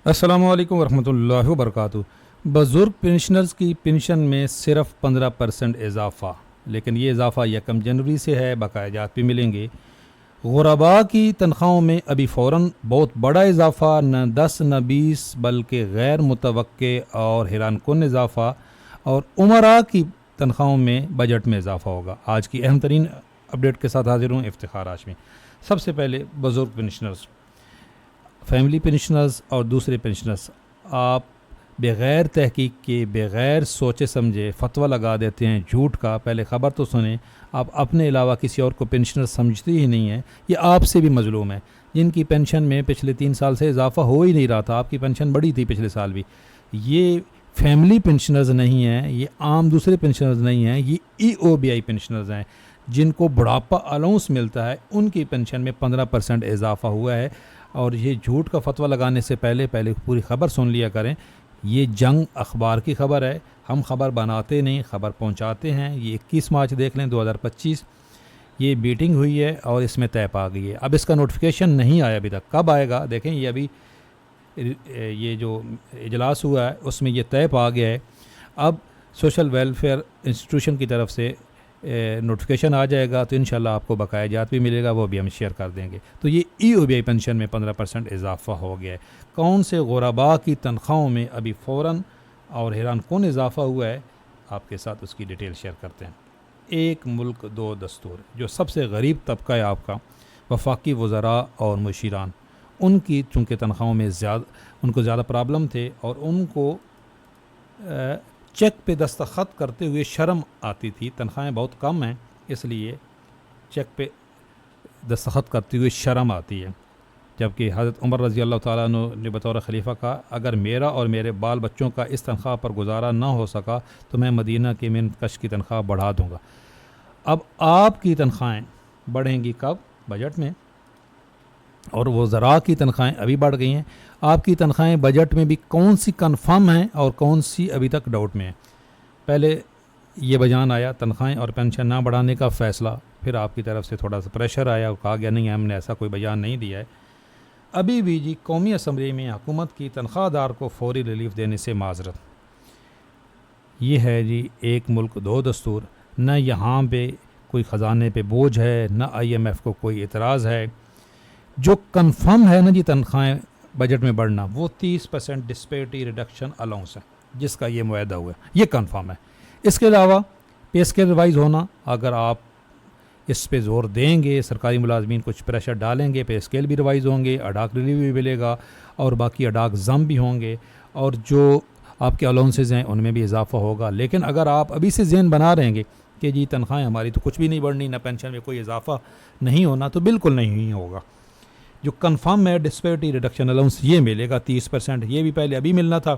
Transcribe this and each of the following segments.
السلام علیکم ورحمۃ اللہ وبرکاتہ۔ بزرگ پنشنرز کی پنشن میں صرف 15% اضافہ، لیکن یہ اضافہ 1 جنوری سے ہے، بقایا جات بھی ملیں گے۔ غرباء کی تنخواہوں میں ابھی فوراً بہت بڑا اضافہ، نہ 10 نہ 20 بلکہ غیر متوقع اور حیران کن اضافہ، اور عمراء کی تنخواہوں میں بجٹ میں اضافہ ہوگا۔ آج کی اہم ترین اپڈیٹ کے ساتھ حاضر ہوں، افتخار ہاشمی۔ سب سے پہلے بزرگ پنشنرز، فیملی پنشنرز اور دوسرے پنشنرز، آپ بغیر تحقیق کے، بغیر سوچے سمجھے فتویٰ لگا دیتے ہیں جھوٹ کا۔ پہلے خبر تو سنیں، آپ اپنے علاوہ کسی اور کو پنشنر سمجھتے ہی نہیں ہیں، یہ آپ سے بھی مظلوم ہے، جن کی پینشن میں پچھلے 3 سال سے اضافہ ہو ہی نہیں رہا تھا۔ آپ کی پینشن بڑی تھی پچھلے سال بھی۔ یہ فیملی پنشنرز نہیں ہیں، یہ عام دوسرے پنشنرز نہیں ہیں، یہ EOBI پنشنرز ہیں، جن کو بڑھاپا الاؤنس ملتا ہے، ان کی پینشن میں 15% اضافہ ہوا ہے۔ اور یہ جھوٹ کا فتویٰ لگانے سے پہلے پوری خبر سن لیا کریں۔ یہ جنگ اخبار کی خبر ہے، ہم خبر بناتے نہیں، خبر پہنچاتے ہیں۔ یہ 21 مارچ دیکھ لیں 2025، یہ میٹنگ ہوئی ہے اور اس میں طے پا گئی ہے۔ اب اس کا نوٹیفیکیشن نہیں آیا ابھی تک، کب آئے گا دیکھیں۔ یہ ابھی یہ جو اجلاس ہوا ہے اس میں یہ طے پا گیا ہے۔ اب سوشل ویلفیئر انسٹیٹیوشن کی طرف سے نوٹیفیکیشن آ جائے گا تو انشاءاللہ آپ کو بقایا جات بھی ملے گا، وہ بھی ہم شیئر کر دیں گے۔ تو یہ EOBI پینشن میں 15% اضافہ ہو گیا ہے۔ کون سے غرباء کی تنخواہوں میں ابھی فوراً اور حیران کن اضافہ ہوا ہے، آپ کے ساتھ اس کی ڈیٹیل شیئر کرتے ہیں۔ 1 ملک 2 دستور، جو سب سے غریب طبقہ ہے آپ کا، وفاقی وزراء اور مشیران، ان کی چونکہ تنخواہوں میں ان کو زیادہ پرابلم تھے، اور ان کو چیک پہ دستخط کرتے ہوئے شرم آتی تھی۔ تنخواہیں بہت کم ہیں، اس لیے چیک پہ دستخط کرتے ہوئے شرم آتی ہے۔ جبکہ حضرت عمر رضی اللہ تعالیٰ عنہ نے بطور خلیفہ کہا، اگر میرا اور میرے بال بچوں کا اس تنخواہ پر گزارا نہ ہو سکا تو میں مدینہ کے منقش کی تنخواہ بڑھا دوں گا۔ اب آپ کی تنخواہیں بڑھیں گی کب؟ بجٹ میں۔ اور وزراء کی تنخواہیں ابھی بڑھ گئی ہیں۔ آپ کی تنخواہیں بجٹ میں بھی کون سی کنفرم ہیں اور کون سی ابھی تک ڈاؤٹ میں ہیں؟ پہلے یہ بیان آیا تنخواہیں اور پینشن نہ بڑھانے کا فیصلہ، پھر آپ کی طرف سے تھوڑا سا پریشر آیا اور کہا گیا نہیں، ہم نے ایسا کوئی بیان نہیں دیا ہے۔ ابھی بھی جی قومی اسمبلی میں حکومت کی تنخواہ دار کو فوری ریلیف دینے سے معذرت۔ یہ ہے جی 1 ملک 2 دستور۔ نہ یہاں پہ کوئی خزانے پہ بوجھ ہے، نہ IMF کو کوئی اعتراض ہے۔ جو کنفرم ہے نا جی تنخواہیں بجٹ میں بڑھنا، وہ 30% ڈسپیرٹی ریڈکشن الاؤنس ہے، جس کا یہ معاہدہ ہوا ہے، یہ کنفرم ہے۔ اس کے علاوہ پے اسکیل ریوائز ہونا، اگر آپ اس پہ زور دیں گے، سرکاری ملازمین کچھ پریشر ڈالیں گے، پے اسکیل بھی ریوائز ہوں گے، اڈاک ریلیو بھی ملے گا، اور باقی اڈاک زم بھی ہوں گے، اور جو آپ کے الاؤنسز ہیں ان میں بھی اضافہ ہوگا۔ لیکن اگر آپ ابھی سے ذہن بنا رہیں گے کہ جی تنخواہیں ہماری تو کچھ بھی نہیں بڑھنی، نہ پینشن میں کوئی اضافہ نہیں ہونا، تو بالکل نہیں ہوگا۔ جو کنفرم ہے ڈسپیرٹی ریڈکشن الاؤنس، یہ ملے گا 30%۔ یہ بھی پہلے ابھی ملنا تھا،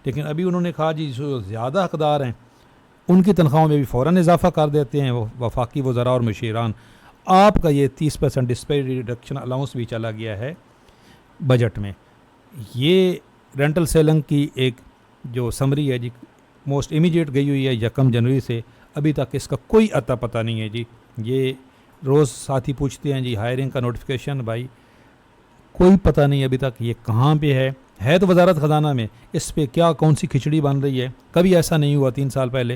لیکن ابھی انہوں نے کہا جی جو زیادہ حقدار ہیں ان کی تنخواہوں میں بھی فوراً اضافہ کر دیتے ہیں، وفاقی وزراء اور مشیران۔ آپ کا یہ 30% ڈسپیرٹی ریڈکشن الاؤنس بھی چلا گیا ہے بجٹ میں۔ یہ رینٹل سیلنگ کی ایک جو سمری ہے جی، موسٹ امیڈیٹ گئی ہوئی ہے 1 جنوری سے، ابھی تک اس کا کوئی اتا پتہ نہیں ہے جی۔ یہ روز ساتھی پوچھتے ہیں جی ہائرنگ کا نوٹیفیکیشن، بھائی کوئی پتہ نہیں ابھی تک یہ کہاں پہ ہے تو وزارت خزانہ میں، اس پہ کیا کون سی کھچڑی بن رہی ہے؟ کبھی ایسا نہیں ہوا 3 سال پہلے،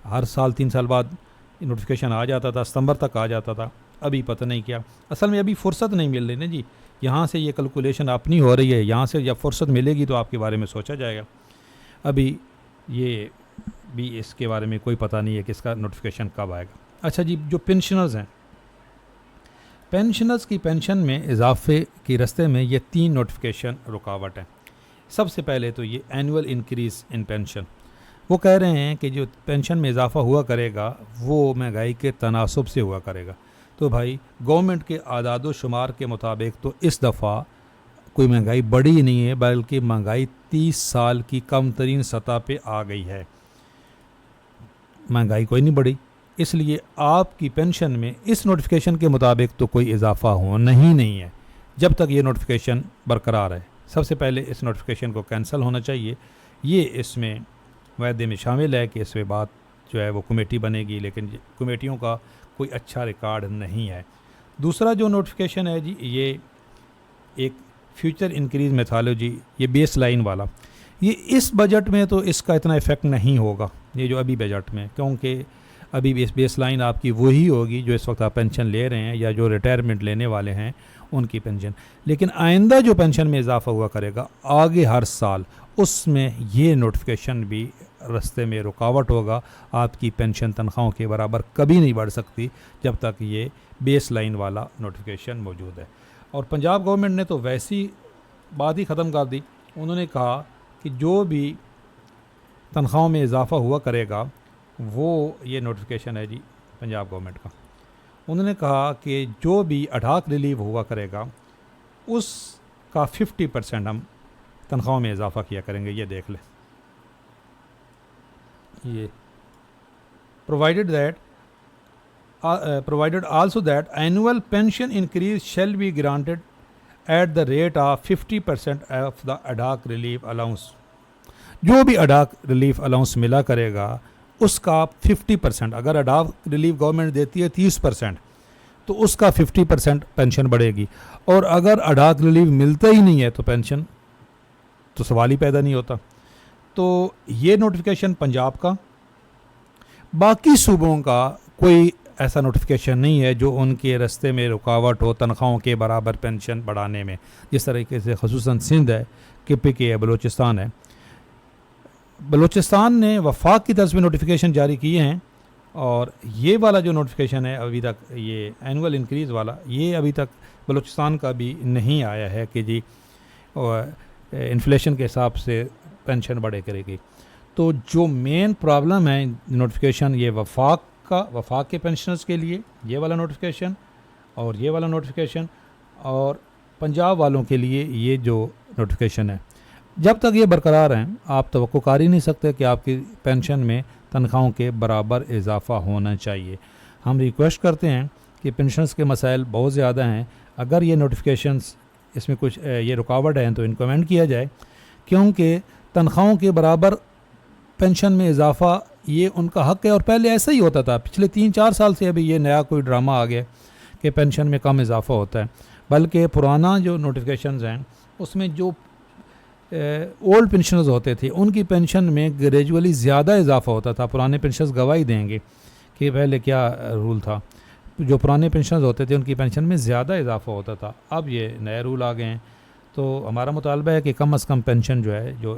ہر سال 3 سال بعد نوٹیفیکیشن آ جاتا تھا، ستمبر تک آ جاتا تھا، ابھی پتہ نہیں کیا۔ اصل میں ابھی فرصت نہیں مل رہی نا جی، یہاں سے یہ کیلکولیشن اپنی ہو رہی ہے، یہاں سے جب فرصت ملے گی تو آپ کے بارے میں سوچا جائے گا۔ ابھی یہ بھی اس کے بارے میں کوئی پتہ نہیں ہے کہ اس کا نوٹیفیکیشن کب آئے گا۔ اچھا جی، جو پنشنرز ہیں، پینشنرز کی پینشن میں اضافے کی رستے میں یہ 3 نوٹیفیکیشن رکاوٹ ہیں۔ سب سے پہلے تو یہ اینول انکریز ان پینشن، وہ کہہ رہے ہیں کہ جو پینشن میں اضافہ ہوا کرے گا وہ مہنگائی کے تناسب سے ہوا کرے گا۔ تو بھائی گورنمنٹ کے اعداد و شمار کے مطابق تو اس دفعہ کوئی مہنگائی بڑھی ہی نہیں ہے، بلکہ مہنگائی 30 سال کی کم ترین سطح پہ آ گئی ہے، مہنگائی کوئی نہیں بڑھی۔ اس لیے آپ کی پینشن میں اس نوٹیفیکیشن کے مطابق تو کوئی اضافہ ہونا ہی نہیں ہے جب تک یہ نوٹیفیکیشن برقرار ہے۔ سب سے پہلے اس نوٹیفیکیشن کو کینسل ہونا چاہیے۔ یہ اس میں معاہدے میں شامل ہے کہ اس میں بات جو ہے وہ کمیٹی بنے گی، لیکن کمیٹیوں کا کوئی اچھا ریکارڈ نہیں ہے۔ دوسرا جو نوٹیفیکیشن ہے جی، یہ ایک فیوچر انکریز میتھالوجی، یہ بیس لائن والا، یہ اس بجٹ میں تو اس کا اتنا افیکٹ نہیں ہوگا، یہ جو ابھی بجٹ میں، کیونکہ ابھی بیس لائن آپ کی وہی ہوگی جو اس وقت آپ پینشن لے رہے ہیں یا جو ریٹائرمنٹ لینے والے ہیں ان کی پینشن. لیکن آئندہ جو پینشن میں اضافہ ہوا کرے گا آگے ہر سال، اس میں یہ نوٹیفیکیشن بھی رستے میں رکاوٹ ہوگا. آپ کی پینشن تنخواہوں کے برابر کبھی نہیں بڑھ سکتی جب تک یہ بیس لائن والا نوٹیفیکیشن موجود ہے. اور پنجاب گورنمنٹ نے تو ویسی بات ہی ختم کر دی. انہوں نے کہا کہ جو بھی تنخواہوں میں اضافہ ہوا کرے گا وہ، یہ نوٹیفیکیشن ہے جی پنجاب گورنمنٹ کا، انہوں نے کہا کہ جو بھی اڈاک ریلیو ہوا کرے گا اس کا 50% ہم تنخواہوں میں اضافہ کیا کریں گے. یہ دیکھ لیں، یہ provided also that annual pension increase shall be granted at the rate of 50% of the ADAC relief allowance. جو بھی اڈاک ریلیف الاؤنس ملا کرے گا اس کا 50%، اگر اڈاک ریلیف گورنمنٹ دیتی ہے 30% تو اس کا 50% پینشن بڑھے گی. اور اگر اڈاک ریلیف ملتا ہی نہیں ہے تو پینشن تو سوال ہی پیدا نہیں ہوتا. تو یہ نوٹیفیکیشن پنجاب کا، باقی صوبوں کا کوئی ایسا نوٹیفیکیشن نہیں ہے جو ان کے رستے میں رکاوٹ ہو تنخواہوں کے برابر پینشن بڑھانے میں. جس طریقے سے خصوصاً سندھ ہے، KPK ہے، بلوچستان ہے. بلوچستان نے وفاق کی طرف سے نوٹیفیکیشن جاری کیے ہیں، اور یہ والا جو نوٹیفیکیشن ہے ابھی تک، یہ اینول انکریز والا، یہ ابھی تک بلوچستان کا بھی نہیں آیا ہے کہ جی انفلیشن کے حساب سے پینشن بڑھے کرے گی. تو جو مین پرابلم ہے نوٹیفیکیشن، یہ وفاق کے پینشنرز کے لیے یہ والا نوٹیفیکیشن، اور یہ والا نوٹیفیکیشن، اور پنجاب والوں کے لیے یہ جو نوٹیفیکیشن ہے. جب تک یہ برقرار ہیں آپ توقع کر ہی نہیں سکتے کہ آپ کی پینشن میں تنخواہوں کے برابر اضافہ ہونا چاہیے. ہم ریکویسٹ کرتے ہیں کہ پینشنز کے مسائل بہت زیادہ ہیں، اگر یہ نوٹیفیکیشنز اس میں کچھ یہ رکاوٹ ہیں تو ان کو امینڈ کیا جائے، کیونکہ تنخواہوں کے برابر پینشن میں اضافہ یہ ان کا حق ہے. اور پہلے ایسا ہی ہوتا تھا، پچھلے 3-4 سال سے ابھی یہ نیا کوئی ڈرامہ آ گیا کہ پینشن میں کم اضافہ ہوتا ہے. بلکہ پرانا جو نوٹیفیکیشنز ہیں اس میں جو اولڈ پینشنرز ہوتے تھے ان کی پینشن میں گریجولی زیادہ اضافہ ہوتا تھا. پرانے پینشنرز گواہی دیں گے کہ پہلے کیا رول تھا. جو پرانے پینشنرز ہوتے تھے ان کی پینشن میں زیادہ اضافہ ہوتا تھا. اب یہ نئے رول آ گئے ہیں. تو ہمارا مطالبہ ہے کہ کم از کم پینشن جو ہے، جو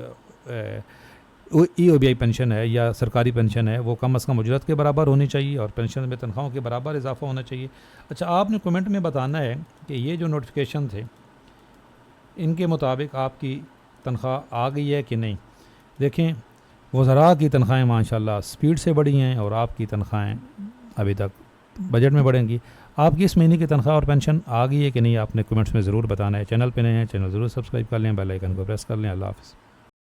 EOBI پینشن ہے یا سرکاری پینشن ہے، وہ کم از کم اجرت کے برابر ہونی چاہیے اور پینشن میں تنخواہوں کے برابر اضافہ ہونا چاہیے. اچھا، آپ نے کمنٹ میں بتانا ہے کہ یہ جو نوٹیفیکیشن تھے ان کے مطابق آپ کی تنخواہ آ گئی ہے کہ نہیں. دیکھیں، وزراء کی تنخواہیں ماشاءاللہ سپیڈ سے بڑھی ہیں، اور آپ کی تنخواہیں ابھی تک بجٹ میں بڑھیں گی. آپ کی اس مہینے کی تنخواہ اور پینشن آ گئی ہے کہ نہیں، آپ نے کمنٹس میں ضرور بتانا ہے. چینل پہ نئے ہیں، چینل ضرور سبسکرائب کر لیں، بیل آئیکن کو پریس کر لیں. اللہ حافظ.